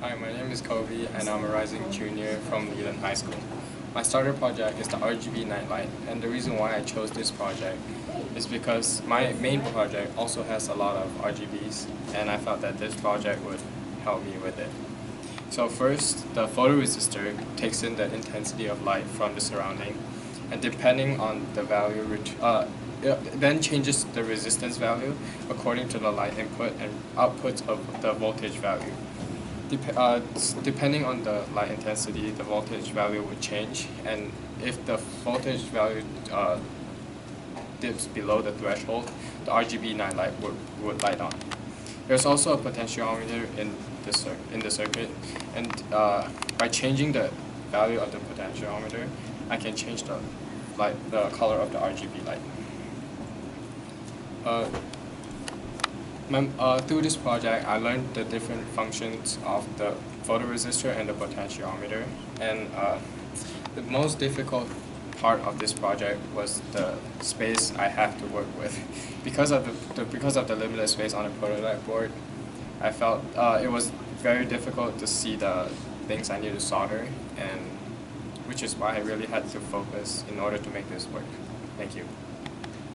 Hi, my name is Kobe, and I'm a rising junior from Leland High School. My starter project is the RGB nightlight, and the reason why I chose this project is because my main project also has a lot of RGBs, and I felt that this project would help me with it. So first, the photoresistor takes in the intensity of light from the surrounding, and depending on the value, it then changes the resistance value according to the light input and output of the voltage value. Depending on the light intensity, the voltage value would change, and if the voltage value dips below the threshold, the RGB nightlight would light on. There's also a potentiometer in the circuit, and by changing the value of the potentiometer, I can change the color of the RGB light. Through this project, I learned the different functions of the photoresistor and the potentiometer, and the most difficult part of this project was the space I have to work with. Because of the limited space on a prototype board, I felt it was very difficult to see the things I need to solder, and which is why I really had to focus in order to make this work. Thank you.